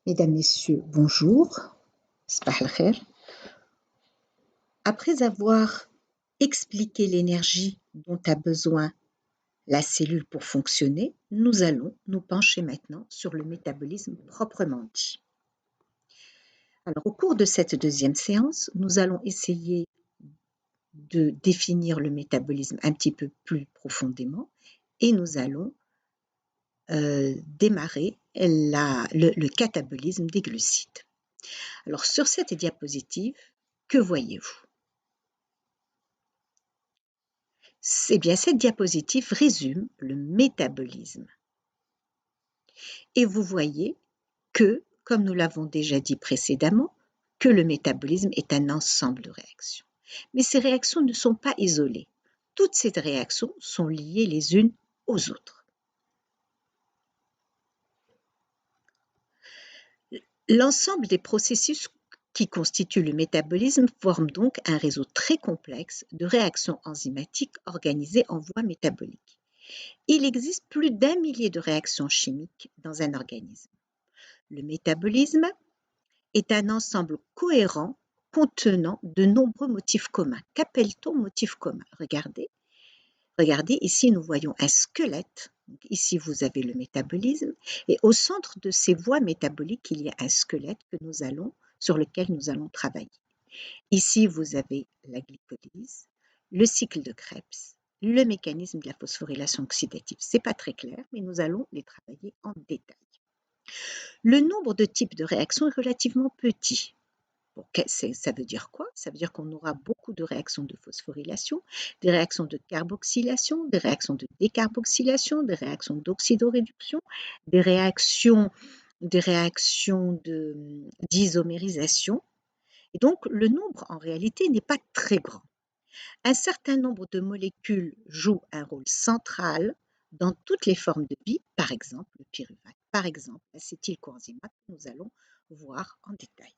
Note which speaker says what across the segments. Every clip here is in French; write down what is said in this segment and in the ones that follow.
Speaker 1: Mesdames, Messieurs, bonjour. Sabah al-khair. Après avoir expliqué l'énergie dont a besoin la cellule pour fonctionner, nous allons nous pencher maintenant sur le métabolisme proprement dit. Alors, au cours de cette deuxième séance, nous allons essayer de définir le métabolisme un petit peu plus profondément et nous allons démarrer le catabolisme des glucides. Alors, sur cette diapositive, que voyez-vous? Eh bien, cette diapositive résume le métabolisme. Et vous voyez que, comme nous l'avons déjà dit précédemment, que le métabolisme est un ensemble de réactions. Mais ces réactions ne sont pas isolées. Toutes ces réactions sont liées les unes aux autres. L'ensemble des processus qui constituent le métabolisme forment donc un réseau très complexe de réactions enzymatiques organisées en voie métabolique. Il existe plus d'1 millier de réactions chimiques dans un organisme. Le métabolisme est un ensemble cohérent contenant de nombreux motifs communs. Qu'appelle-t-on motifs communs? Regardez, ici nous voyons un squelette. Donc, ici vous avez le métabolisme et au centre de ces voies métaboliques, il y a un squelette sur lequel nous allons travailler. Ici vous avez la glycolyse, le cycle de Krebs, le mécanisme de la phosphorylation oxydative. Ce n'est pas très clair, mais nous allons les travailler en détail. Le nombre de types de réactions est relativement petit. Bon, ça veut dire quoi? Ça veut dire qu'on aura beaucoup de réactions de phosphorylation, des réactions de carboxylation, des réactions de décarboxylation, des réactions d'oxydoréduction, des réactions d'isomérisation. Et donc, le nombre, en réalité, n'est pas très grand. Un certain nombre de molécules jouent un rôle central dans toutes les formes de vie, par exemple le pyruvate, par exemple l'acétylcoenzymate que nous allons voir en détail.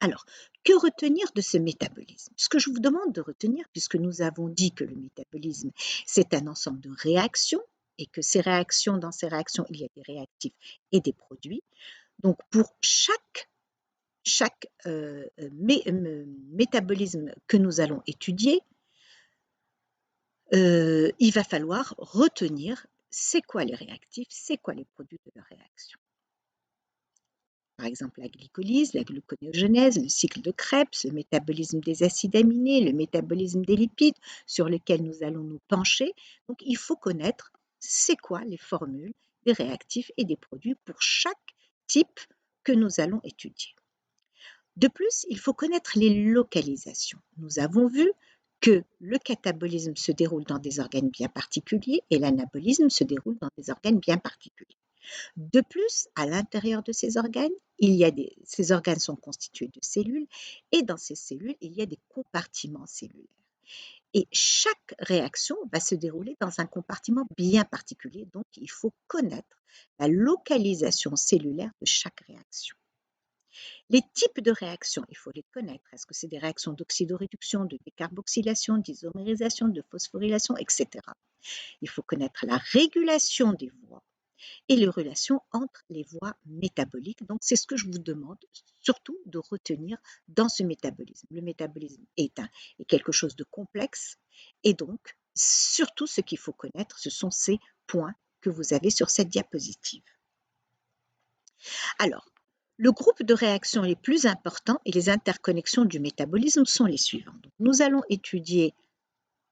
Speaker 1: Alors, que retenir de ce métabolisme? Ce que je vous demande de retenir, puisque nous avons dit que le métabolisme, c'est un ensemble de réactions, et que dans ces réactions, il y a des réactifs et des produits. Donc, pour chaque métabolisme que nous allons étudier, il va falloir retenir c'est quoi les réactifs, c'est quoi les produits de la réaction. Par exemple, la glycolyse, la gluconéogenèse, le cycle de Krebs, le métabolisme des acides aminés, le métabolisme des lipides, sur lesquels nous allons nous pencher. Donc, il faut connaître c'est quoi les formules des réactifs et des produits pour chaque type que nous allons étudier. De plus, il faut connaître les localisations. Nous avons vu que le catabolisme se déroule dans des organes bien particuliers et l'anabolisme se déroule dans des organes bien particuliers. De plus, à l'intérieur de ces organes, ces organes sont constitués de cellules et dans ces cellules, il y a des compartiments cellulaires. Et chaque réaction va se dérouler dans un compartiment bien particulier, donc il faut connaître la localisation cellulaire de chaque réaction. Les types de réactions, il faut les connaître. Est-ce que c'est des réactions d'oxydoréduction, de décarboxylation, d'isomérisation, de phosphorylation, etc. Il faut connaître la régulation des voies et les relations entre les voies métaboliques. Donc, c'est ce que je vous demande surtout de retenir dans ce métabolisme. Le métabolisme est quelque chose de complexe et donc, surtout ce qu'il faut connaître, ce sont ces points que vous avez sur cette diapositive. Alors, le groupe de réactions les plus importants et les interconnexions du métabolisme sont les suivants. Donc, nous allons étudier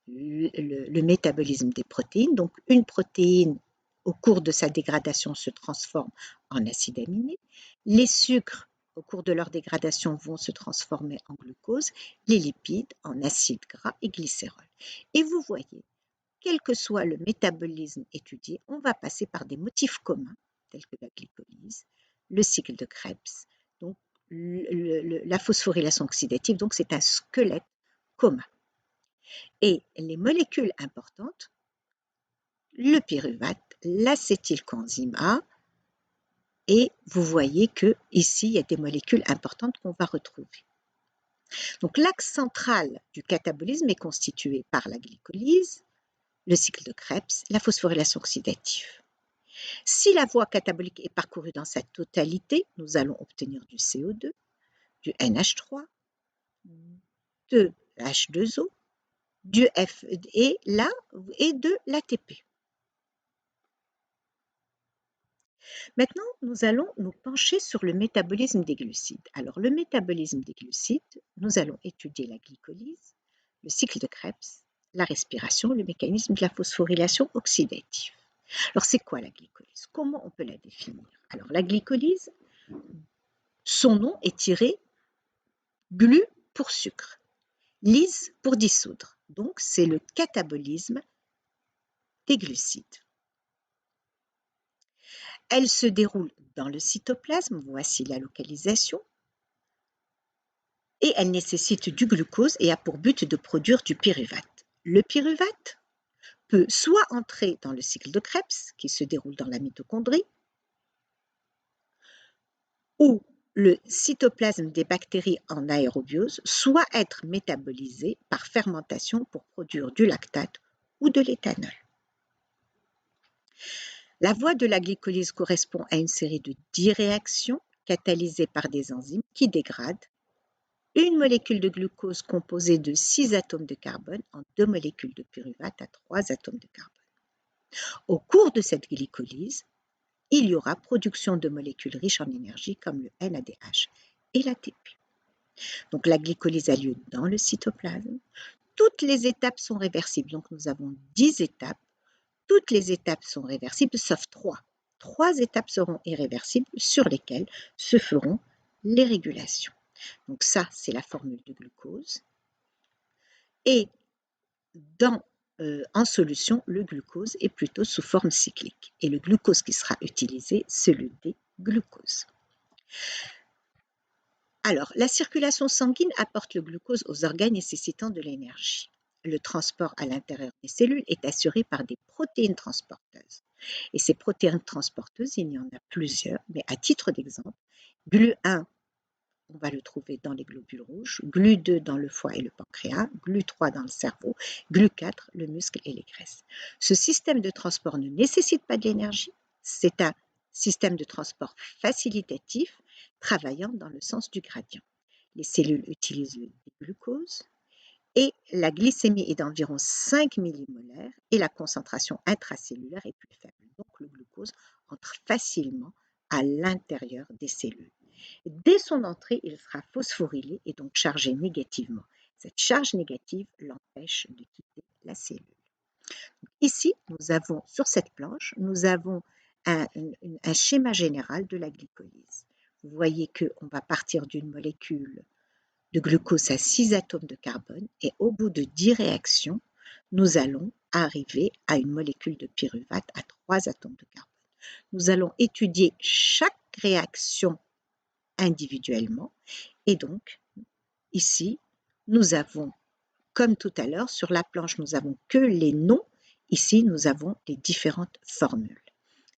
Speaker 1: le métabolisme des protéines. Donc, une protéine, au cours de sa dégradation, se transforme en acide aminé. Les sucres, au cours de leur dégradation, vont se transformer en glucose. Les lipides, en acides gras et glycérol. Et vous voyez, quel que soit le métabolisme étudié, on va passer par des motifs communs, tels que la glycolyse, le cycle de Krebs, donc la phosphorylation oxydative, donc c'est un squelette commun. Et les molécules importantes, le pyruvate, l'acétylcoenzymate, et vous voyez que ici il y a des molécules importantes qu'on va retrouver. Donc l'axe central du catabolisme est constitué par la glycolyse, le cycle de Krebs, la phosphorylation oxydative. Si la voie catabolique est parcourue dans sa totalité, nous allons obtenir du CO2, du NH3, de H2O, du F et de l'ATP. Maintenant, nous allons nous pencher sur le métabolisme des glucides. Alors, le métabolisme des glucides, nous allons étudier la glycolyse, le cycle de Krebs, la respiration, le mécanisme de la phosphorylation oxydative. Alors, c'est quoi la glycolyse? Comment on peut la définir? Alors, la glycolyse, son nom est tiré glu pour sucre, lyse pour dissoudre. Donc, c'est le catabolisme des glucides. Elle se déroule dans le cytoplasme, voici la localisation, et elle nécessite du glucose et a pour but de produire du pyruvate. Le pyruvate peut soit entrer dans le cycle de Krebs, qui se déroule dans la mitochondrie, ou le cytoplasme des bactéries en aérobiose, soit être métabolisé par fermentation pour produire du lactate ou de l'éthanol. La voie de la glycolyse correspond à une série de 10 réactions catalysées par des enzymes qui dégradent une molécule de glucose composée de 6 atomes de carbone en 2 molécules de pyruvate à 3 atomes de carbone. Au cours de cette glycolyse, il y aura production de molécules riches en énergie comme le NADH et l'ATP. Donc la glycolyse a lieu dans le cytoplasme. Toutes les étapes sont réversibles. Donc nous avons 10 étapes. Toutes les étapes sont réversibles sauf 3. 3 étapes seront irréversibles sur lesquelles se feront les régulations. Donc ça, c'est la formule de glucose. Et en solution, le glucose est plutôt sous forme cyclique. Et le glucose qui sera utilisé, c'est le D-glucose. Alors, la circulation sanguine apporte le glucose aux organes nécessitant de l'énergie. Le transport à l'intérieur des cellules est assuré par des protéines transporteuses. Et ces protéines transporteuses, il y en a plusieurs, mais à titre d'exemple, GLU1, on va le trouver dans les globules rouges, GLU2 dans le foie et le pancréas, GLU3 dans le cerveau, GLU4 le muscle et les graisses. Ce système de transport ne nécessite pas de l'énergie, c'est un système de transport facilitatif travaillant dans le sens du gradient. Les cellules utilisent le glucose et la glycémie est d'environ 5 millimolaires et la concentration intracellulaire est plus faible. Donc le glucose entre facilement à l'intérieur des cellules. Dès son entrée, il sera phosphorylé et donc chargé négativement. Cette charge négative l'empêche de quitter la cellule. Ici, nous avons, sur cette planche, nous avons un schéma général de la glycolyse. Vous voyez qu'on va partir d'une molécule de glucose à 6 atomes de carbone et au bout de 10 réactions, nous allons arriver à une molécule de pyruvate à 3 atomes de carbone. Nous allons étudier chaque réaction individuellement. Et donc, ici, nous avons, comme tout à l'heure, sur la planche, nous n'avons que les noms. Ici, nous avons les différentes formules.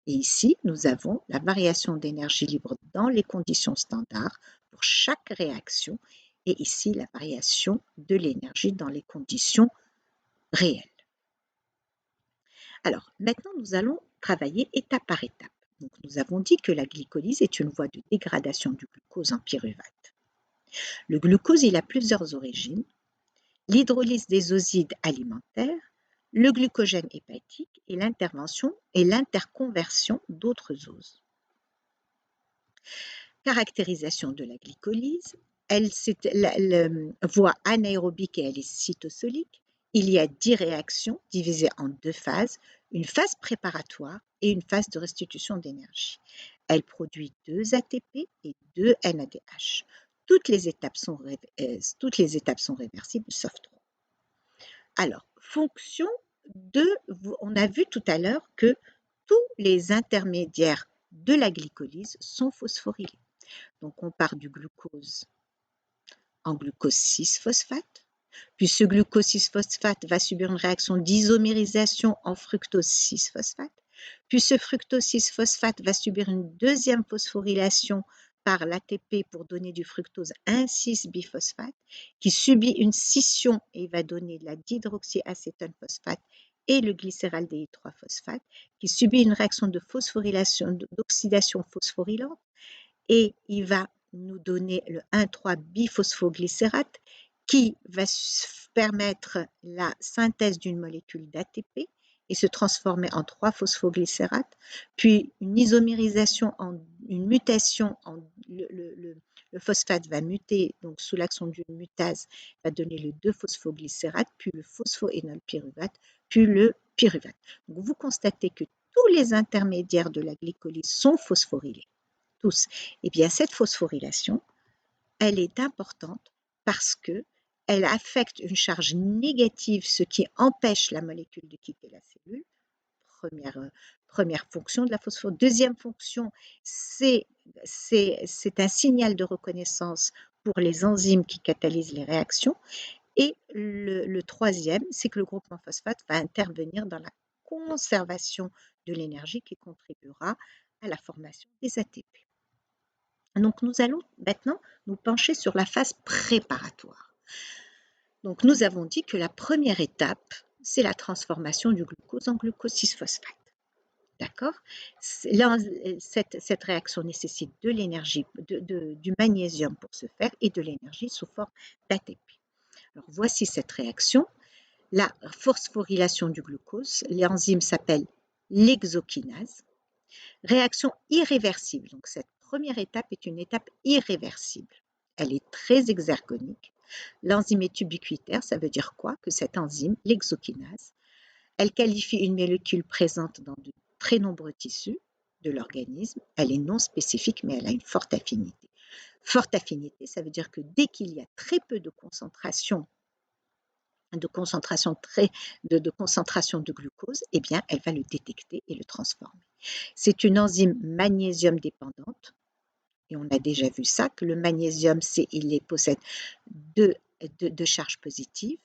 Speaker 1: Et ici, nous avons la variation d'énergie libre dans les conditions standards pour chaque réaction. Et ici, la variation de l'énergie dans les conditions réelles. Alors, maintenant, nous allons travailler étape par étape. Donc, nous avons dit que la glycolyse est une voie de dégradation du glucose en pyruvate. Le glucose, il a plusieurs origines. L'hydrolyse des osides alimentaires, le glucogène hépatique et l'intervention et l'interconversion d'autres oses. Caractérisation de la glycolyse, la voie anaérobique et elle est cytosolique. Il y a 10 réactions divisées en 2 phases, une phase préparatoire et une phase de restitution d'énergie. Elle produit 2 ATP et 2 NADH. Toutes les étapes sont réversibles, sauf 3. Alors, on a vu tout à l'heure que tous les intermédiaires de la glycolyse sont phosphorylés. Donc, on part du glucose en glucose 6-phosphate, puis ce glucose 6-phosphate va subir une réaction d'isomérisation en fructose 6-phosphate, puis ce fructose 6-phosphate va subir une deuxième phosphorylation par l'ATP pour donner du fructose 1,6-biphosphate qui subit une scission et va donner de la dihydroxyacétone phosphate et le glycéraldéhyde-3-phosphate qui subit une réaction de phosphorylation, d'oxydation phosphorylante et il va nous donner le 1,3-biphosphoglycérate qui va permettre la synthèse d'une molécule d'ATP et se transformer en 3-phosphoglycérate, puis une isomérisation, une mutation, le phosphate va muter, donc sous l'action d'une mutase, va donner le 2-phosphoglycérate, puis le phosphoénolpyruvate, puis le pyruvate. Donc vous constatez que tous les intermédiaires de la glycolyse sont phosphorylés, tous. Et bien cette phosphorylation, elle est importante parce que elle affecte une charge négative, ce qui empêche la molécule de quitter la cellule. Première fonction de la phosphorylation. Deuxième fonction, c'est un signal de reconnaissance pour les enzymes qui catalysent les réactions. Et le troisième, c'est que le groupement phosphate va intervenir dans la conservation de l'énergie qui contribuera à la formation des ATP. Donc nous allons maintenant nous pencher sur la phase préparatoire. Donc nous avons dit que la première étape, c'est la transformation du glucose en glucose 6-phosphate. D'accord? Cette réaction nécessite de l'énergie, du magnésium pour se faire et de l'énergie sous forme d'ATP. Alors voici cette réaction. La phosphorylation du glucose, l'enzyme s'appelle l'hexokinase. Réaction irréversible. Donc cette première étape est une étape irréversible. Elle est très exergonique. L'enzyme est ubiquitaire, ça veut dire quoi? Que cette enzyme, l'hexokinase, elle qualifie une molécule présente dans de très nombreux tissus de l'organisme. Elle est non spécifique, mais elle a une forte affinité. Forte affinité, ça veut dire que dès qu'il y a très peu de concentration de glucose, eh bien, elle va le détecter et le transformer. C'est une enzyme magnésium dépendante. Et on a déjà vu ça, que le magnésium, il possède deux charges positives.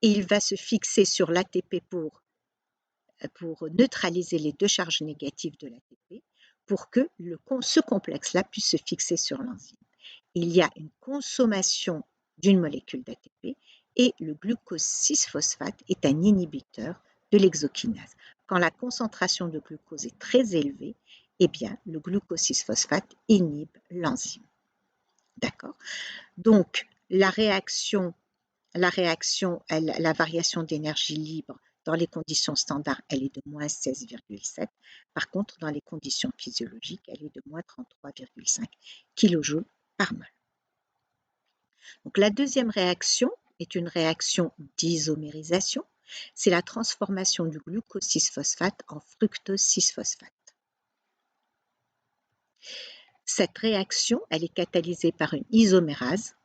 Speaker 1: Et il va se fixer sur l'ATP pour neutraliser les deux charges négatives de l'ATP pour que ce complexe-là puisse se fixer sur l'enzyme. Il y a une consommation d'une molécule d'ATP et le glucose 6-phosphate est un inhibiteur de l'hexokinase. Quand la concentration de glucose est très élevée, eh bien, le glucose 6-phosphate inhibe l'enzyme. D'accord? Donc, la variation d'énergie libre dans les conditions standards, elle est de moins 16,7. Par contre, dans les conditions physiologiques, elle est de moins 33,5 kJ par mol. Donc, la deuxième réaction est une réaction d'isomérisation. C'est la transformation du glucose 6-phosphate en fructose 6-phosphate. Cette réaction, elle est catalysée par une isomérase,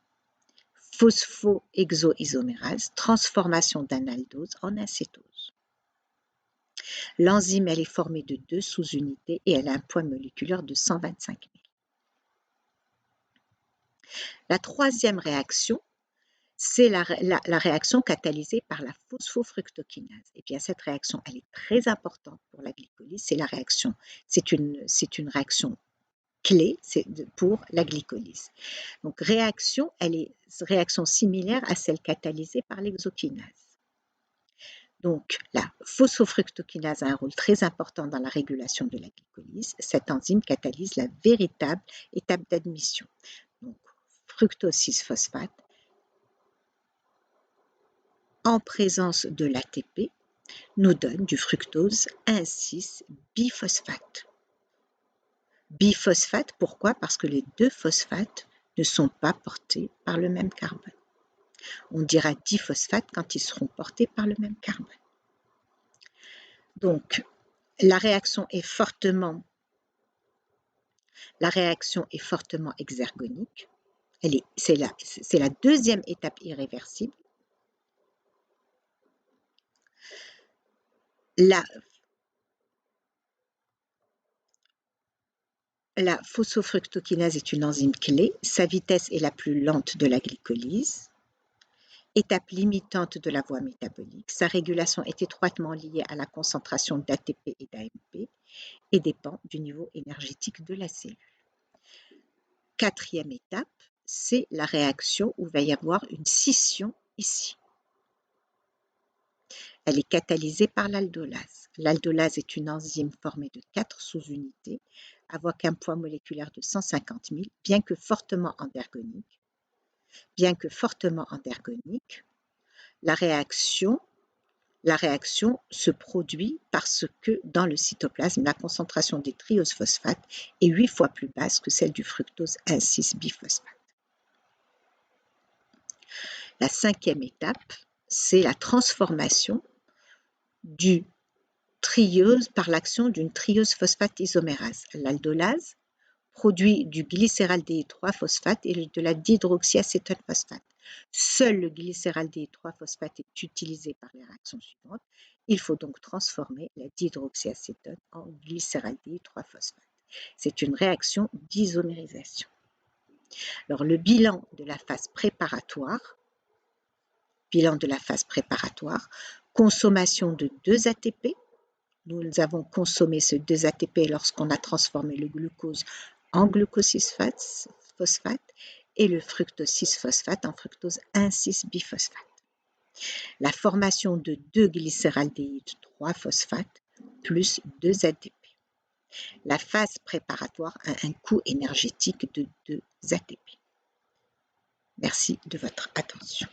Speaker 1: phosphohexoisomérase, transformation d'un aldose en acétose. L'enzyme, elle est formée de 2 sous-unités et elle a un poids moléculaire de 125 000. La troisième réaction, c'est la réaction catalysée par la phosphofructokinase. Et bien cette réaction, elle est très importante pour la glycolyse. C'est une réaction clé pour la glycolyse. Donc réaction similaire à celle catalysée par l'hexokinase. Donc la phosphofructokinase a un rôle très important dans la régulation de la glycolyse. Cette enzyme catalyse la véritable étape d'admission. Donc fructose 6-phosphate en présence de l'ATP nous donne du fructose 1,6-biphosphate. Biphosphate, pourquoi? Parce que les deux phosphates ne sont pas portés par le même carbone. On dira diphosphate quand ils seront portés par le même carbone. Donc, la réaction est fortement exergonique. C'est la deuxième étape irréversible. La phosphofructokinase est une enzyme clé. Sa vitesse est la plus lente de la glycolyse. Étape limitante de la voie métabolique. Sa régulation est étroitement liée à la concentration d'ATP et d'AMP et dépend du niveau énergétique de la cellule. Quatrième étape, c'est la réaction où il va y avoir une scission ici. Elle est catalysée par l'aldolase. L'aldolase est une enzyme formée de 4 sous-unités, avec un poids moléculaire de 150 000, bien que fortement endergonique. La réaction se produit parce que dans le cytoplasme, la concentration des triose-phosphates est 8 fois plus basse que celle du fructose 1,6-biphosphate. La 5e étape, c'est la transformation du triose par l'action d'une triose phosphate isomérase. L'aldolase produit du glycéraldéhyde-3-phosphate et de la dihydroxyacétone phosphate. Seul le glycéraldéhyde-3-phosphate est utilisé par les réactions suivantes. Il faut donc transformer la dihydroxyacétone en glycéraldéhyde-3-phosphate. C'est une réaction d'isomérisation. Alors, le bilan de la phase préparatoire, consommation de 2 ATP. Nous avons consommé ce 2 ATP lorsqu'on a transformé le glucose en glucose 6-phosphate et le fructose 6-phosphate en fructose 1,6-biphosphate. La formation de 2 glycéraldéhydes 3-phosphate plus 2 ATP. La phase préparatoire a un coût énergétique de 2 ATP. Merci de votre attention.